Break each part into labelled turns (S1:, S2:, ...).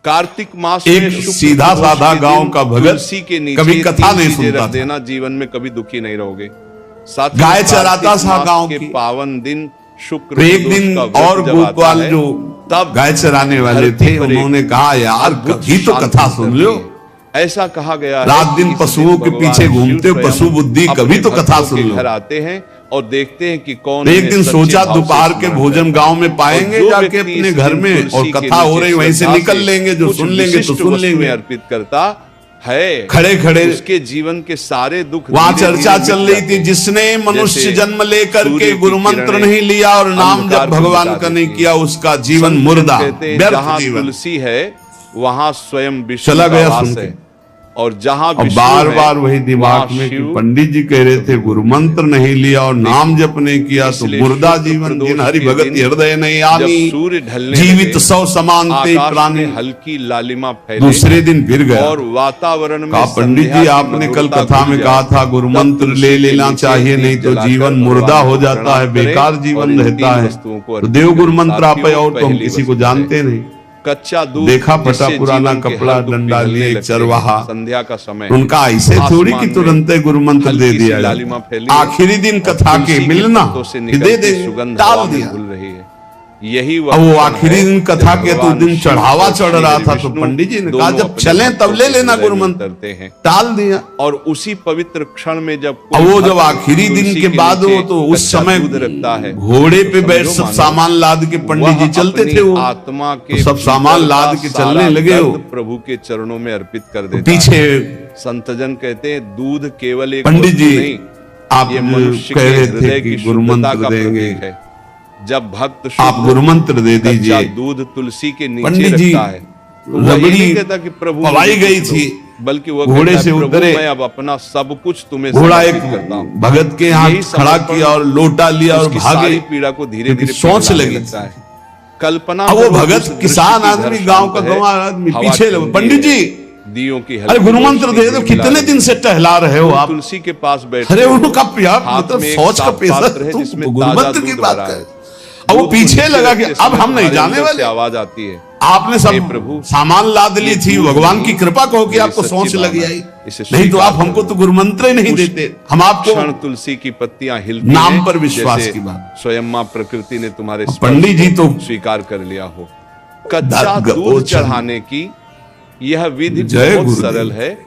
S1: कार्तिक मास
S2: एक
S1: में शुक्ल
S2: सीधा
S1: पक्ष
S2: साधा
S1: के
S2: गांव
S1: दिन
S2: का भगत
S1: तुलसी के नीचे
S2: कभी कथा
S1: तीन
S2: नहीं
S1: चीजें
S2: सुनता
S1: रख
S2: था।
S1: देना, जीवन में कभी दुखी नहीं रहोगे। साथ ही
S2: गाय चराता
S1: कार्तिक
S2: था
S1: मास
S2: गांव
S1: के
S2: की।
S1: पावन दिन शुक्र
S2: तो एक
S1: प्रदोष
S2: दिन
S1: का व्रत
S2: और
S1: जब आता
S2: गोपाल
S1: है,
S2: जो
S1: तब
S2: गाय चराने वाले
S1: धरती
S2: थे,
S1: पर एक
S2: उन्होंने कहा यार
S1: अद्भुत
S2: कभी तो
S1: शांति
S2: कथा सुन लो।
S1: उतरती है। ऐसा कहा गया है
S2: रात
S1: कि
S2: दिन
S1: इस
S2: पशुओं के
S1: भगवान
S2: पीछे
S1: शिव
S2: घूमते हो,
S1: स्वयं
S2: पशु बुद्धि,
S1: अपने
S2: कभी तो कथा
S1: भक्तों
S2: सुन
S1: के
S2: लो।
S1: घर आते हैं और देखते हैं कि कौन
S2: एक
S1: उन्हें
S2: दिन
S1: सच्चे
S2: सोचा
S1: भाव से
S2: दोपहर के
S1: स्मरण
S2: भोजन
S1: करता
S2: गांव
S1: है।
S2: में पाएंगे
S1: और जो
S2: जाके
S1: व्यक्ति
S2: अपने
S1: इस
S2: घर
S1: दिन
S2: में,
S1: तुलसी
S2: और
S1: के
S2: कथा हो
S1: नीचे
S2: रही वहीं से
S1: श्रद्धा
S2: निकल लेंगे, जो
S1: कुछ
S2: सुन लेंगे तो
S1: विशिष्ट
S2: सुन
S1: वस्तुएं
S2: लेंगे।
S1: अर्पित करता है,
S2: खड़े खड़े
S1: उसके जीवन के सारे दुख
S2: वहां
S1: धीरे
S2: चर्चा
S1: धीरे
S2: चल
S1: मिट
S2: रही
S1: जाते
S2: थी,
S1: हैं।
S2: जिसने मनुष्य
S1: जैसे
S2: जन्म लेकर
S1: सूर्य
S2: के
S1: की
S2: गुरु मंत्र
S1: किरणें
S2: नहीं लिया और नाम
S1: अंधकार
S2: जब
S1: को
S2: भगवान
S1: मिटा
S2: का नहीं
S1: देती
S2: किया,
S1: हैं।
S2: उसका जीवन
S1: संत
S2: मुर्दा,
S1: कहते हैं,
S2: व्यर्थ
S1: जहां
S2: जीवन।
S1: तुलसी है वहां स्वयं विष्णु
S2: चला
S1: का
S2: गया
S1: वास
S2: सुन के।
S1: है, और जहां
S2: और
S1: विष्णु
S2: बार
S1: है,
S2: बार वही दिमाग
S1: वहां
S2: में कि
S1: शिव
S2: पंडित जी कह रहे थे गुरु मंत्र नहीं लिया और नाम जप नहीं किया तो
S1: इसलिए
S2: मुर्दा
S1: शुक्ल
S2: जीवन,
S1: प्रदोष
S2: जिन हरि
S1: के
S2: भगत
S1: दिन
S2: हृदय नहीं
S1: जब
S2: आनी,
S1: सूर्य ढलने
S2: जीवित
S1: लगे,
S2: सौ समानते
S1: आकाश
S2: प्राणी।
S1: में हल्की लालिमा फैले,
S2: दूसरे दिन फिर गया
S1: और वातावरण में
S2: कहा पंडित
S1: संध्या
S2: जी
S1: की
S2: आपने कल
S1: मधुरता
S2: कथा में
S1: घुल
S2: कहा
S1: जाए।
S2: था गुरु
S1: तब
S2: मंत्र
S1: तुलसी
S2: ले
S1: के
S2: लेना
S1: नीचे
S2: चाहिए,
S1: दीप
S2: नहीं तो
S1: जलाकर
S2: जीवन
S1: भगवान
S2: मुर्दा
S1: को
S2: हो जाता है,
S1: प्रणाम करें
S2: बेकार
S1: और
S2: जीवन
S1: इन
S2: रहता
S1: तीन
S2: है।
S1: वस्तुओं को
S2: तो
S1: अर्पित
S2: देव गुरु
S1: करें।
S2: मंत्र आप
S1: साथियों,
S2: और तो हम
S1: पहली
S2: किसी को
S1: वस्तु
S2: जानते
S1: है
S2: नहीं।
S1: कच्चा दूध,
S2: देखा फटा
S1: जिससे
S2: पुराना
S1: जीवन के
S2: कपड़ा,
S1: हर दुख
S2: डंडा
S1: पिघलने
S2: लिए
S1: लगते
S2: चरवाहा,
S1: हैं। संध्या का समय,
S2: उनका ऐसे थोड़ी कि
S1: आसमान
S2: तुरंत
S1: में
S2: गुरु मंत्र दे
S1: हल्की सी
S2: दिया
S1: लालिमा
S2: जाए।
S1: फैली है,
S2: आखिरी दिन
S1: और
S2: कथा के
S1: तुलसी
S2: मिलना
S1: पत्तों से
S2: दे
S1: निकलती
S2: दे,
S1: सुगंध
S2: टाल
S1: हवा में
S2: दिया।
S1: घुल रही है। यही
S2: अब वो आखिरी दिन कथा के तो दिन चढ़ावा चढ़ रहा था, तो पंडित जी ने कहा जब चले तब ले लेना गुरु मंत्र,
S1: हैं,
S2: टाल दिया।
S1: और उसी पवित्र क्षण में जब
S2: और वो जब
S1: भक्त
S2: आखिरी दिन
S1: तुलसी
S2: के बाद
S1: नीचे
S2: वो तो उस
S1: कच्चा
S2: समय
S1: दूध रखता है,
S2: घोड़े पे
S1: तो
S2: बैठ
S1: समझो
S2: सब
S1: मानो
S2: सामान लाद के पंडित जी
S1: वह
S2: चलते
S1: अपनी
S2: थे, वो
S1: आत्मा के
S2: तो सब सामान
S1: भीतर
S2: लाद
S1: का
S2: के
S1: सारा
S2: चलने लगे हो।
S1: दर्द प्रभु के चरणों में अर्पित कर देता है।
S2: पीछे
S1: संतजन कहते हैं दूध केवल एक
S2: पंडित
S1: वस्तु
S2: जी
S1: नहीं,
S2: आप
S1: ये मनुष्य
S2: कह
S1: के
S2: रहे
S1: हृदय
S2: थे
S1: की
S2: कि गुरु
S1: शुद्धता
S2: मंत्र
S1: का
S2: देंगे,
S1: प्रतीक है। जब भक्त
S2: आप
S1: शुद्ध
S2: गुरु मंत्र दे
S1: कच्चा
S2: दीजिए।
S1: दूध तुलसी के नीचे
S2: पंडित जी
S1: रखता है, तो वह ये
S2: रबड़ी
S1: नहीं कहता कि प्रभु
S2: पवाई
S1: मुझे
S2: गई
S1: कुछ दो,
S2: थी,
S1: बल्कि वह
S2: घोड़े
S1: कहता है,
S2: से
S1: प्रभु
S2: उतरे,
S1: मैं अब अपना सब कुछ तुम्हें
S2: घोड़ा
S1: समर्पित
S2: एक
S1: करता हूं।
S2: भगत के यहाँ
S1: यही
S2: खड़ा
S1: समर्पण
S2: किया और लोटा लिया और
S1: उसकी
S2: भागे,
S1: सारी पीड़ा को धीरे
S2: क्योंकि
S1: धीरे
S2: सोच
S1: पिघलाने
S2: लगी
S1: लगता है। कल्पना
S2: अब वो
S1: करो
S2: भगत
S1: उस दृश्य
S2: किसान
S1: की
S2: आदमी,
S1: घर
S2: गांव का
S1: शांत है,
S2: गंवार आदमी
S1: हवा
S2: पीछे लगे,
S1: ठंडी
S2: पंडित
S1: है,
S2: जी
S1: दियों की
S2: अरे गुरु मंत्र दे दो, कितने दिन से टहला रहे हो आप।
S1: तुलसी के पास बैठे
S2: अरे
S1: हो,
S2: उनका प्यार
S1: हाथ
S2: मतलब
S1: में एक
S2: सोच का
S1: साफ
S2: पेशा,
S1: पात्र है
S2: तुम
S1: जिसमें
S2: गुरु
S1: ताजा
S2: मंत्र की
S1: दूध
S2: बात
S1: भरा है।
S2: कर। अब वो
S1: दूध को
S2: पीछे
S1: नीचे
S2: लगा कि
S1: रखते
S2: अब
S1: समय
S2: हम नहीं
S1: हमारे
S2: जाने
S1: अंदर से
S2: वाले।
S1: आवाज आती है,
S2: आपने
S1: हे
S2: सब
S1: प्रभु,
S2: सामान लाद ली थी, भगवान की कृपा कहो कि
S1: मेरी
S2: आपको
S1: सच्ची
S2: सोच लगी
S1: भावना
S2: आई,
S1: है, इसे
S2: नहीं तो आप
S1: स्वीकार
S2: हमको
S1: करो।
S2: तो गुरु मंत्र ही नहीं
S1: उस
S2: देते। हम आपको
S1: क्षण तुलसी की पत्तियां हिलती
S2: नाम
S1: हैं,
S2: पर विश्वास
S1: जैसे
S2: की बात।
S1: स्वयं मां प्रकृति ने तुम्हारे स्पर्श
S2: पंडित जी
S1: को
S2: तो
S1: स्वीकार कर लिया हो। कच्चा दूध चढ़ाने की यह विधि
S2: जय
S1: बहुत
S2: गुरुदेव।
S1: सरल है,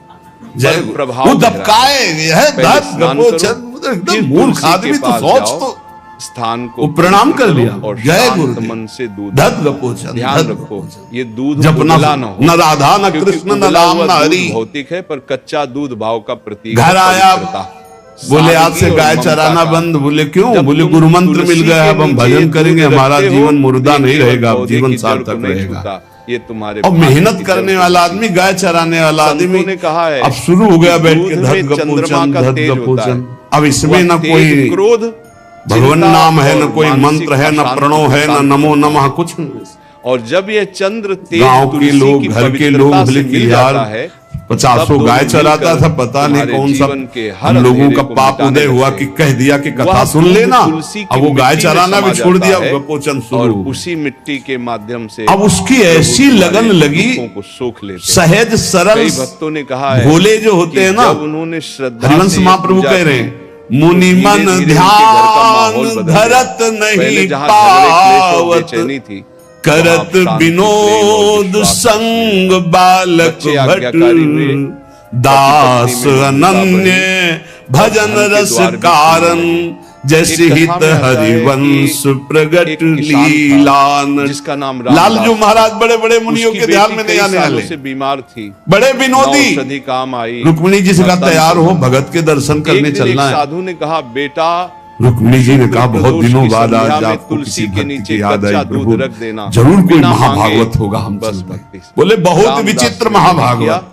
S2: जय
S1: पर
S2: गुरु।
S1: प्रभाव
S2: वो
S1: गहरा
S2: दबकाए है,
S1: पहले
S2: दस
S1: स्नान
S2: गपो
S1: करो,
S2: चंद, एकदम
S1: फिर
S2: मूर्ख
S1: तुलसी
S2: आदमी
S1: के
S2: तो
S1: पास
S2: सोच
S1: जाओ,
S2: तो
S1: स्थान को
S2: वो प्रणाम कर
S1: पवित्र
S2: लिया
S1: करो और
S2: जय
S1: शांत
S2: गुरुदेव।
S1: मन से दूध
S2: धत गपोचन,
S1: ध्यान
S2: धत
S1: रखो,
S2: गपोचन।
S1: ये दूध
S2: जपना
S1: उबला न हो,
S2: न राधा न
S1: क्योंकि
S2: कृष्ण न
S1: उबला
S2: राम
S1: हुआ
S2: न
S1: दूध
S2: हरि।
S1: भौतिक है, पर कच्चा दूध भाव का प्रतीक है,
S2: घर आया,
S1: पवित्रता।
S2: बोले आज से
S1: सादगी और
S2: गाय
S1: ममता
S2: चराना
S1: का।
S2: बंद, बोले क्यों,
S1: जब
S2: बोले
S1: तुम
S2: गुरु मंत्र
S1: तुलसी
S2: मिल गया,
S1: के
S2: अब हम
S1: नीचे
S2: भजन
S1: दूध
S2: करेंगे, हमारा
S1: रखते हो,
S2: जीवन मुर्दा नहीं
S1: केवल
S2: रहेगा,
S1: पौधे
S2: जीवन
S1: की जड़ को
S2: सार्थक
S1: नहीं
S2: रहेगा।
S1: छूता, ये तुम्हारे
S2: और
S1: भाग्य
S2: मेहनत
S1: की
S2: करने
S1: जड़
S2: वाला
S1: होती है।
S2: आदमी, गाय चराने वाला
S1: संतों
S2: आदमी
S1: ने कहा है
S2: अब शुरू हो गया बैठ के
S1: दूध
S2: धत
S1: में चंद्रमा
S2: गपोचन,
S1: का
S2: धत
S1: तेज होता है।
S2: गपोचन। अब इसमें
S1: वह
S2: न
S1: तेज
S2: कोई
S1: क्रोध,
S2: भगवान
S1: चिंता
S2: नाम है, न
S1: और
S2: कोई
S1: मानसिक
S2: मंत्र है, न
S1: अशांति
S2: प्रणव है,
S1: को
S2: न
S1: शांत
S2: नमो
S1: करता
S2: नमः,
S1: है।
S2: कुछ नहीं।
S1: और जब ये चंद्र तेज
S2: गांव के
S1: तुलसी
S2: लोग,
S1: की
S2: घर के
S1: पवित्रता
S2: लोग
S1: से
S2: बोले कि
S1: मिल
S2: यार
S1: जाता है,
S2: 50
S1: तब
S2: गाय
S1: दोनों
S2: चराता
S1: मिलकर
S2: था, पता नहीं
S1: तुम्हारे
S2: कौन सा
S1: जीवन के हर
S2: हम लोगों
S1: अंधेरे
S2: का
S1: को
S2: पाप
S1: मिटाने
S2: उदय हुआ
S1: लगते
S2: कि
S1: हैं।
S2: कह दिया कि कथा
S1: वह
S2: सुन
S1: दूध
S2: लेना।
S1: तुलसी की
S2: अब वो गाय
S1: मिट्टी में
S2: चराना भी
S1: समा
S2: छोड़
S1: जाता
S2: दिया,
S1: है
S2: गपोचन
S1: और
S2: शुरू।
S1: उसी मिट्टी के माध्यम से
S2: अब उसकी ऐसी
S1: प्रभु
S2: लगन
S1: तुम्हारे
S2: लगी,
S1: दुखों को सोख लेते हैं।
S2: सहज सरल
S1: कई भक्तों ने कहा है
S2: भोले जो होते
S1: कि
S2: हैं ना,
S1: जब उन्होंने श्रद्धा
S2: हरिवंश
S1: से
S2: महाप्रभु
S1: पूजा
S2: कह रहे
S1: की,
S2: हैं, मुनि
S1: तो
S2: मन
S1: धीरे-धीरे उनके घर का माहौल
S2: ध्यान
S1: बदल गया।
S2: धरत
S1: पहले
S2: नहीं
S1: जहां झगड़े, क्लेश और
S2: पावत,
S1: बेचैनी थी,
S2: करत
S1: वहां शांति, प्रेम और
S2: विनोद
S1: विश्वास
S2: संग बालक
S1: बच्चे
S2: भट,
S1: आज्ञाकारी हुए,
S2: दास
S1: पति पत्नी में
S2: अनन्य भजन
S1: धन के
S2: रस
S1: द्वार भी
S2: कारण,
S1: खुले।
S2: जैसे
S1: एक कथा
S2: हित
S1: में आता है
S2: हरिवंश
S1: कि
S2: प्रगट
S1: एक किसान था,
S2: लीलान।
S1: जिसका नाम रामदास
S2: लालजू
S1: था।
S2: महाराज बड़े बड़े मुनियों
S1: उसकी
S2: के ध्यान
S1: बेटी
S2: में नहीं
S1: कई
S2: आने
S1: सालों
S2: वाले,
S1: से बीमार थी,
S2: बड़े विनोदी।
S1: औषधि काम आई।
S2: रुक्मिणी जी से कहा
S1: रतन
S2: तैयार हो,
S1: से-
S2: भगत के दर्शन करने
S1: एक दिन
S2: चलना
S1: एक
S2: है।
S1: साधु ने कहा, बेटा
S2: रुक्मिणी जी ने कहा बहुत
S1: प्रदोष
S2: दिनों
S1: की
S2: बाद
S1: संध्या
S2: आज
S1: में
S2: आपको
S1: तुलसी
S2: किसी
S1: के
S2: भक्त
S1: नीचे
S2: की याद आई
S1: कच्चा
S2: प्रभु,
S1: दूध रख देना,
S2: जरूर कोई
S1: बिना
S2: महाभागवत
S1: मांगे,
S2: होगा हम
S1: बस
S2: चल रहे।
S1: भक्ति से।
S2: बोले बहुत
S1: रामदास
S2: विचित्र
S1: ने
S2: महाभागवत।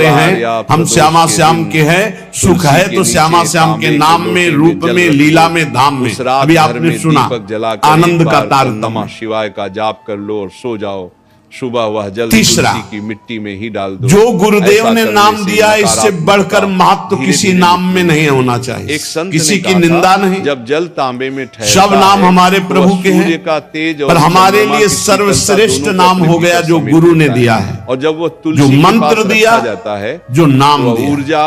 S2: हमारे हैं, हम श्यामा श्याम के हैं, सुख है तो श्यामा श्याम के नाम में, रूप में, लीला में, धाम में। अभी आपने सुना आनंद का तारतम्य।
S1: शिवाय का जाप कर लो और सो जाओ, सुबह वह जल
S2: तीसरा,
S1: की मिट्टी में ही डाल दो।
S2: जो गुरुदेव ने नाम दिया, इससे बढ़कर महत्व किसी नाम में नहीं होना चाहिए।
S1: एक संत
S2: किसी
S1: ने
S2: की
S1: कहा
S2: निंदा
S1: था,
S2: नहीं।
S1: जब जल तांबे में ठहरता
S2: सब नाम
S1: है,
S2: हमारे
S1: तो
S2: प्रभु के
S1: सूर्य
S2: हैं,
S1: का तेज और
S2: पर हमारे
S1: चंद्रमा
S2: लिए
S1: की शीतलता
S2: सर्वश्रेष्ठ
S1: दोनों
S2: नाम
S1: को
S2: हो
S1: अपने
S2: गया
S1: भीतर
S2: जो
S1: समेट
S2: गुरु ने
S1: लेता
S2: दिया है,
S1: और जब वो
S2: जो
S1: तुलसी के
S2: मंत्र
S1: पास
S2: दिया,
S1: रखा जाता है,
S2: जो नाम
S1: तो
S2: दिया।
S1: ऊर्जा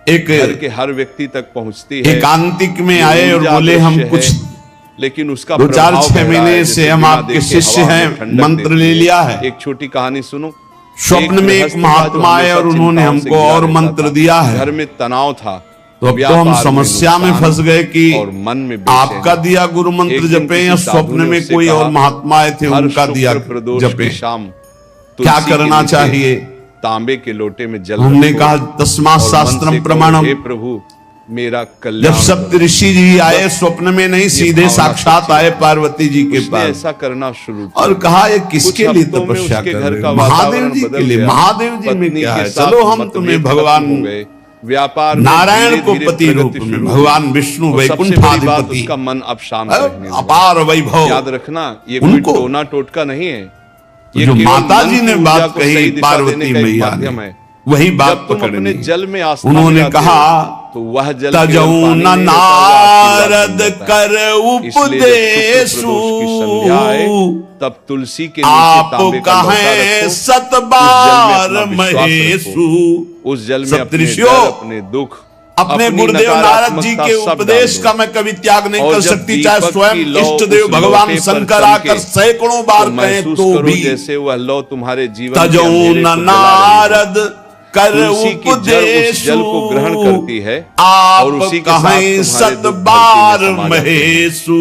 S2: एक
S1: घर के हर व्यक्ति तक पहुंचती है।
S2: एकांतिक में
S1: ये
S2: आए और
S1: ऊर्जा
S2: बोले हम
S1: अदृश्य
S2: कुछ
S1: है, लेकिन उसका
S2: 2-4-6
S1: प्रभाव
S2: महीने
S1: गहरा है,
S2: से
S1: जैसे
S2: हम
S1: बिना
S2: आपके
S1: देखे
S2: शिष्य
S1: हवा
S2: हैं,
S1: में ठंडक
S2: मंत्र
S1: देती
S2: ले
S1: है।
S2: लिया है।
S1: एक छोटी कहानी सुनो।
S2: स्वप्न में एक महात्मा आए और उन्होंने हमको और मंत्र दिया है।
S1: घर में तनाव था,
S2: तो अब तो हम समस्या में फंस गए कि
S1: और मन में
S2: आपका दिया गुरु मंत्र जपे या स्वप्न में कोई और महात्मा आए थे उनका दिया जपे, क्या करना चाहिए?
S1: तांबे के लोटे में जल
S2: हमने कहा तस्मात् शास्त्रम प्रमाणम।
S1: हे प्रभु मेरा कल्याण।
S2: जब सप्त ऋषि जी आए स्वप्न में नहीं, सीधे साक्षात आए पार्वती जी के पास,
S1: ऐसा करना शुरू
S2: और कहा ये किसके लिए तपस्या कर रहे हो? महादेव जी के लिए। महादेव जी में क्या है, चलो हम तुम्हें भगवान
S1: व्यापार
S2: नारायण को पति रूप में, भगवान विष्णु वैकुंठाधिपति,
S1: उसका मन अब शांत रहने
S2: अपार वैभव।
S1: याद रखना ये कोई टोना टोटका नहीं है, ये
S2: जो माता जी ने बात कही पार्वती मैया ने, वही बात पकड़नी।
S1: जल में
S2: उन्होंने कहा
S1: तो वह जल
S2: तजौ न नारद कर उपदेशु,
S1: तब तुलसी के
S2: आप कहें सत बार महेशु।
S1: उस जल में अपने दुख,
S2: अपने गुरुदेव नारद जी के उपदेश का मैं कभी त्याग नहीं कर सकती, चाहे स्वयं इष्ट देव भगवान शंकर आकर सैकड़ों बार कहें तो भी।
S1: जैसे वह लो तुम्हारे जीवन
S2: तजौ न नारद कर उपदेश
S1: जल को ग्रहण करती है
S2: आप
S1: और उसी के
S2: कहें सत बार महेशु।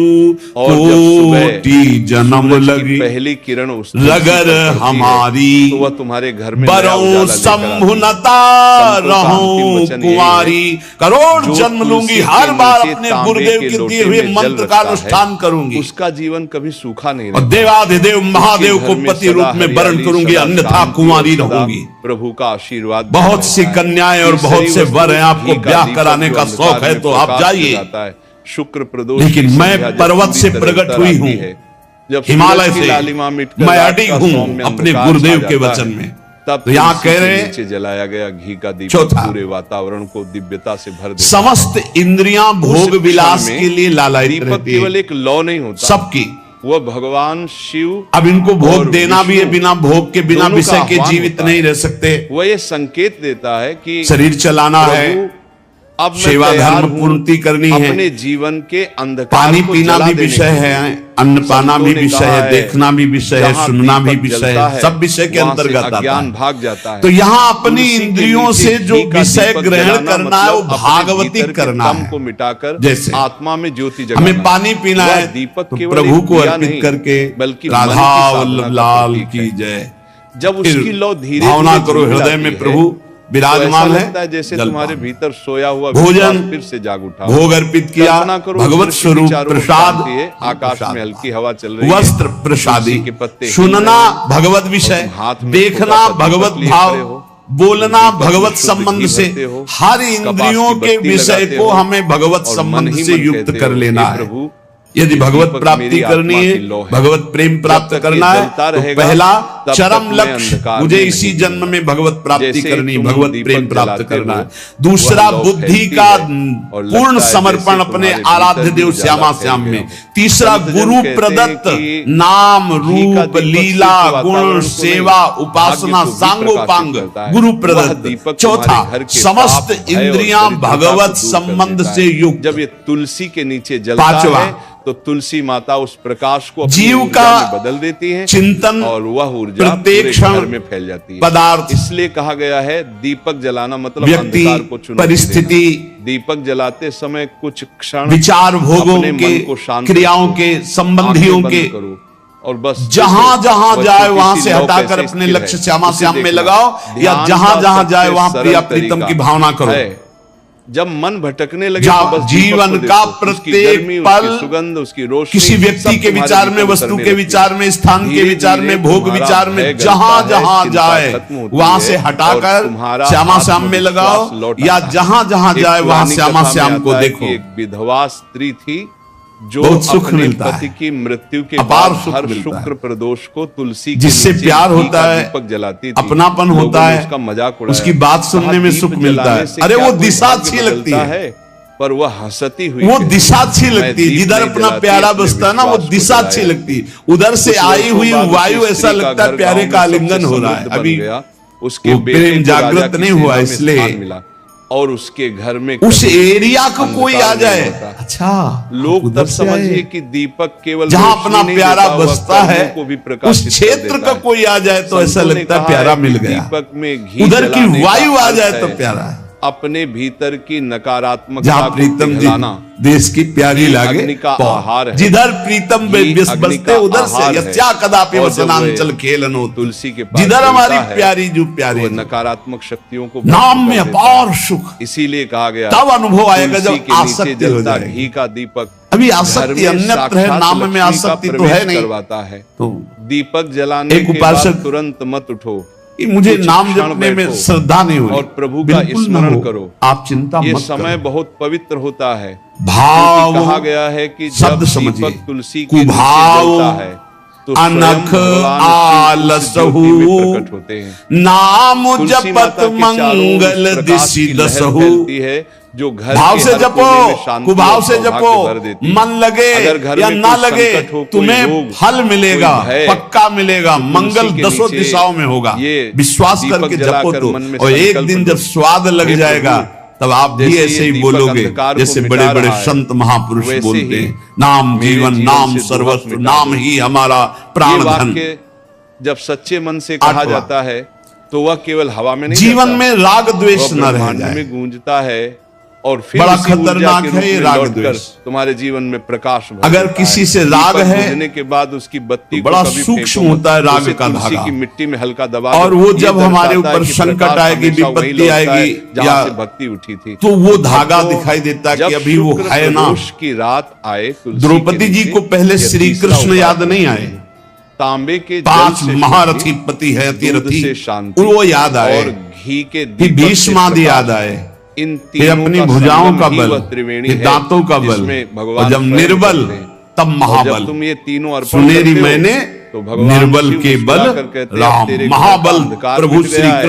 S2: कोटि जन्म लगी
S1: पहली किरण उस
S2: रगर हमारी,
S1: तो वह तुम्हारे घर में
S2: बरों संभुनता रहूं कुंवारी। करोड़ जन्म लूंगी, हर बार अपने गुरुदेव के दिए हुए मंत्र का अनुष्ठान करूंगी,
S1: उसका जीवन कभी सूखा नहीं
S2: और देवाधिदेव महादेव को पति रूप में वर्ण करूंगी, अन्यथा कुंवारी रहूंगी।
S1: प्रभु का आशीर्वाद।
S2: बहुत सी कन्याएं और बहुत से वर हैं, आपको ब्याह कराने का शौक है तो आप जाइए,
S1: शुक्र प्रदोष।
S2: लेकिन मैं पर्वत से प्रकट हुई हूँ, हिमालय से मैं अडिग हूँ अपने गुरुदेव के वचन में।
S1: तब
S2: तो यहाँ कह रहे
S1: नीचे जलाया गया घी का दीपक पूरे वातावरण को दिव्यता से भर देता।
S2: समस्त इंद्रियां भोग विलास के लिए लालायित रहती है।
S1: केवल एक लौ नहीं होता
S2: सबकी,
S1: वह भगवान शिव।
S2: अब इनको भोग देना भी है, बिना भोग के बिना विषय के जीवित नहीं रह सकते।
S1: वह ये संकेत देता है कि
S2: शरीर चलाना है,
S1: अब
S2: सेवा धर्म पूर्ति करनी है,
S1: अपने जीवन के अंधकार
S2: पानी पीना भी विषय है, अन्न पाना भी विषय है, देखना भी विषय है, सुनना भी विषय है, सब विषय के अंतर्गत आता है।
S1: भाग जाता है।
S2: तो यहाँ अपनी इंद्रियों से जो विषय ग्रहण करना है वो भागवती करना है,
S1: को मिटाकर
S2: जैसे
S1: आत्मा में ज्योति जगाना।
S2: हमें पानी पीना है
S1: दीपक
S2: तो प्रभु को अर्पित करके,
S1: बल्कि
S2: राधा वल्लभ लाल की जय।
S1: जब उसकी लौ धीरे
S2: भावना करो हृदय में प्रभु विराजमान है,
S1: जैसे तुम्हारे भीतर सोया हुआ
S2: भोजन
S1: फिर से जाग उठा,
S2: भोग अर्पित किया, भगवत स्वरूप प्रसाद,
S1: आकाश में हल्की हवा चल रही है,
S2: वस्त्र प्रसादी,
S1: के पत्ते,
S2: सुनना भगवत विषय, देखना भगवत भाव, बोलना भगवत संबंध से, हर इंद्रियों के विषय को हमें भगवत संबंध से युक्त कर लेना है। यदि भगवत प्राप्ति करनी है, भगवत प्रेम प्राप्त करना है, तो पहला चरम लक्ष्य मुझे इसी जन्म में भगवत प्राप्ति करनी, भगवत प्रेम प्राप्त करना है। दूसरा बुद्धि का पूर्ण समर्पण अपने आराध्य देव श्यामा श्याम में। तीसरा गुरु प्रदत्त नाम रूप लीला गुण सेवा उपासना सांगोपांग गुरु प्रदत्त। चौथा समस्त इंद्रियां भगवत संबंध से युक्त।
S1: जब ये तुलसी के नीचे जलता है तो तुलसी माता उस प्रकाश को
S2: जीव का
S1: बदल देती है,
S2: चिंतन
S1: और वह ऊर्जा
S2: प्रत्येक
S1: क्षण में फैल जाती है।
S2: पदार्थ,
S1: इसलिए कहा गया है दीपक जलाना मतलब
S2: व्यक्ति, परिस्थिति,
S1: दीपक जलाते समय कुछ क्षण
S2: विचार भोगों के, क्रियाओं के, संबंधियों के,
S1: और बस
S2: जहां जहां जाए वहां से हटाकर अपने लक्ष्य श्यामा श्याम में लगाओ, या जहां जहां जाए वहां प्रिया प्रीतम की भावना करो।
S1: जब मन भटकने लगे
S2: तो बस जीवन का प्रत्येक पल
S1: सुगंध, उसकी रोशनी,
S2: किसी व्यक्ति के विचार में, वस्तु के विचार में, स्थान के विचार में, भोग विचार में, जहां जहां जाए वहां से हटाकर श्यामा श्याम में लगाओ, या जहां जहां जाए वहां श्यामा श्याम को देखो।
S1: एक विधवा स्त्री थी जो
S2: बहुत सुख
S1: अपने
S2: मिलता
S1: पति
S2: है,
S1: की मृत्यु के
S2: अपार
S1: बाद
S2: सुख
S1: हर
S2: मिलता
S1: शुक्र
S2: है।
S1: प्रदोष को तुलसी
S2: जिससे प्यार होता है,
S1: दीपक जलाती थी,
S2: अपनापन होता है,
S1: उसका मजाक उड़ाया,
S2: उसकी बात सुनने में सुख मिलता है। अरे वो दिशा अच्छी लगती है,
S1: पर वह हंसती हुई,
S2: वो दिशा अच्छी लगती है। जिधर अपना प्यारा बसता है ना, वो दिशा अच्छी लगती है। उधर से आई हुई वायु ऐसा लगता है प्यारे का आलिंगन हो रहा है। अभी
S1: उसके
S2: प्रेम जागृत नहीं हुआ, इसलिए
S1: और उसके घर में
S2: उस
S1: कभी
S2: एरिया को कोई आ
S1: अंधकार
S2: जाए,
S1: नहीं होता।
S2: अच्छा
S1: लोग
S2: उधर
S1: तब
S2: से आए।
S1: समझिए कि दीपक केवल
S2: जहां
S1: रोशनी
S2: अपना
S1: नहीं
S2: प्यारा
S1: देता, वह
S2: बसता है
S1: कर्मों को भी
S2: उस
S1: प्रकाशित कर
S2: क्षेत्र
S1: देता
S2: का
S1: है।
S2: कोई आ जाए तो ऐसा
S1: संतों ने
S2: लगता है
S1: कहा
S2: प्यारा
S1: कि
S2: मिल गया।
S1: दीपक में घी
S2: उधर की
S1: जलाने का
S2: वायु आ
S1: अर्थ
S2: जाए
S1: है
S2: तो प्यारा है।
S1: अपने भीतर की नकारात्मकता
S2: जहां
S1: को
S2: प्रीतम जी
S1: पिघलाना।
S2: देश की प्यारी
S1: घी
S2: लागे
S1: अग्नि का
S2: तो
S1: आहार है।
S2: जिधर प्रीतम
S1: घी
S2: विष
S1: अग्नि
S2: बसते
S1: का
S2: उधर से
S1: आहार है।
S2: यस्या कदापि
S1: और जब
S2: वसनांचल
S1: वह
S2: खेलन हो
S1: तुलसी के पास
S2: जिधर हमारी
S1: चलता है,
S2: प्यारी जो प्यारी
S1: वो
S2: जो।
S1: नकारात्मक शक्तियों को
S2: नाम
S1: भस्म
S2: में
S1: कर देता
S2: अपार
S1: है।
S2: सुख
S1: इसीलिए कहा गया
S2: तब अनुभव आएगा
S1: तुलसी
S2: जब
S1: के नीचे
S2: आसक्ति हो
S1: जलता
S2: जाएगी।
S1: घी का दीपक
S2: अभी
S1: घर
S2: आसक्ति
S1: में
S2: अन्यत्र है,
S1: साक्षात
S2: नाम में
S1: लक्ष्मी का
S2: आसक्ति तो
S1: प्रवेश
S2: है नहीं।
S1: करवाता है।
S2: तो
S1: दीपक जलाने
S2: एक
S1: के
S2: उपासक
S1: बाद तुरंत मत उठो,
S2: कि मुझे
S1: कुछ
S2: नाम
S1: क्षण
S2: जपने में
S1: बैठो
S2: श्रद्धा नहीं हुई
S1: और प्रभु का
S2: बिल्कुल न
S1: स्मरण
S2: हो।
S1: करो।
S2: आप चिंता
S1: ये
S2: मत
S1: समय
S2: करो।
S1: बहुत पवित्र होता है।
S2: भाव
S1: क्योंकि कहा गया है कि
S2: शब्द
S1: जब
S2: समझिए,
S1: दीपक तुलसी के नीचे
S2: कुभाव
S1: जलता है तो स्वयं
S2: अनख
S1: भगवान शिव उस
S2: आलसहु
S1: ज्योति में प्रकट होते हैं।
S2: नाम
S1: तुलसी
S2: जपत
S1: माता के चारों ओर
S2: मंगल
S1: प्रकाश
S2: दिशि
S1: की लहर
S2: दसहु।
S1: फैलती है जो घर
S2: भाव
S1: के
S2: से
S1: हर
S2: जपो,
S1: कोने में शांति
S2: कुभाव
S1: और
S2: से
S1: सौभाग्य भर देती
S2: जपो,
S1: है।
S2: मन लगे
S1: अगर घर
S2: या
S1: में
S2: ना
S1: कोई
S2: लगे
S1: संकट हो, कोई
S2: तुम्हें
S1: रोग,
S2: फल मिलेगा,
S1: कोई भय,
S2: पक्का मिलेगा,
S1: तो
S2: मंगल
S1: तुलसी के
S2: दसों
S1: नीचे
S2: दिशाओं में होगा।
S1: ये
S2: विश्वास
S1: दीपक
S2: करके
S1: जलाकर
S2: जपो तो,
S1: मन में
S2: और एक
S1: संकल्प
S2: दिन
S1: लो।
S2: जब स्वाद लग
S1: हे
S2: जाएगा
S1: प्रभु,
S2: तब आप भी
S1: जैसे
S2: ऐसे
S1: ये
S2: ही
S1: दीपक
S2: बोलोगे
S1: अंधकार को
S2: जैसे
S1: मिटा
S2: बड़े बड़े
S1: रहा है,
S2: संत महापुरुष
S1: वैसे
S2: बोलते
S1: ही
S2: हैं, नाम
S1: मेरे
S2: जीवन,
S1: जीवन
S2: नाम
S1: से
S2: सर्वस्व,
S1: दुर्लभ मिटा
S2: नाम
S1: दो।
S2: ही हमारा
S1: ये
S2: प्राण धन।
S1: वाक्य जब सच्चे मन से कहा
S2: आठवां।
S1: जाता है तो वह केवल हवा में नहीं
S2: जीवन
S1: जाता,
S2: में राग द्वेष
S1: वह
S2: न रह
S1: ब्रह्मांड
S2: जाए।
S1: में गूंजता है और फिर
S2: बड़ा
S1: उसी ऊर्जा
S2: खतरनाक
S1: के
S2: है
S1: रूप
S2: ये
S1: में
S2: राग
S1: लौटकर
S2: द्वेष।
S1: तुम्हारे जीवन में प्रकाश भर
S2: अगर
S1: देता
S2: किसी
S1: है।
S2: से राग
S1: दीपक
S2: है,
S1: बुझने के बाद उसकी बत्ती
S2: तो बड़ा
S1: को कभी
S2: सूक्ष्म
S1: फेंको मत।
S2: होता है राग
S1: उसे
S2: का
S1: तुलसी
S2: धागा।
S1: की मिट्टी में हल्का दबा
S2: और
S1: दो।
S2: वो
S1: ये
S2: जब हमारे
S1: दर्शाता है
S2: ऊपर
S1: कि
S2: संकट
S1: प्रकाश
S2: आएगी,
S1: हमेशा वहीं
S2: विपत्ति
S1: लौटता है
S2: आएगी,
S1: जहां
S2: या
S1: से भक्ति उठी थी।
S2: तो वो
S1: अब
S2: धागा
S1: तो
S2: दिखाई देता
S1: जब
S2: कि अभी वो
S1: शुक्र
S2: है ना।
S1: प्रदोष की रात आए तुलसी
S2: द्रौपदी
S1: के
S2: जी
S1: नीचे,
S2: को पहले
S1: यह
S2: श्री
S1: तीसरा
S2: कृष्ण
S1: उपाय
S2: याद
S1: है।
S2: नहीं आए,
S1: तांबे के जल
S2: 5
S1: से
S2: महारथी
S1: शुद्धि,
S2: पति है,
S1: दूध
S2: तीर्थी,
S1: से शांति
S2: वो याद आए,
S1: और घी के
S2: फिर
S1: दीपक से
S2: भीष्मादि
S1: प्रकाश।
S2: याद आए,
S1: इन
S2: फिर
S1: तीनों
S2: अपनी
S1: का
S2: भुजाओं
S1: संगम
S2: का
S1: ही
S2: बल,
S1: वह त्रिवेणी
S2: फिर
S1: है,
S2: दांतों का बल,
S1: जिसमें भगवान
S2: और जब
S1: स्वयं
S2: निर्बल
S1: करते हैं।
S2: तब
S1: और
S2: महाबल।
S1: जब तुम ये तीनों अर्पण
S2: सुनेरी
S1: करते हो,
S2: मैंने
S1: तो भगवान
S2: निर्बल
S1: शिव
S2: के बल
S1: मुस्कुराकर कहते हैं, अब
S2: राम
S1: तेरे घर का
S2: महाबल
S1: अंधकार
S2: प्रभु
S1: मिट
S2: श्री
S1: गया है।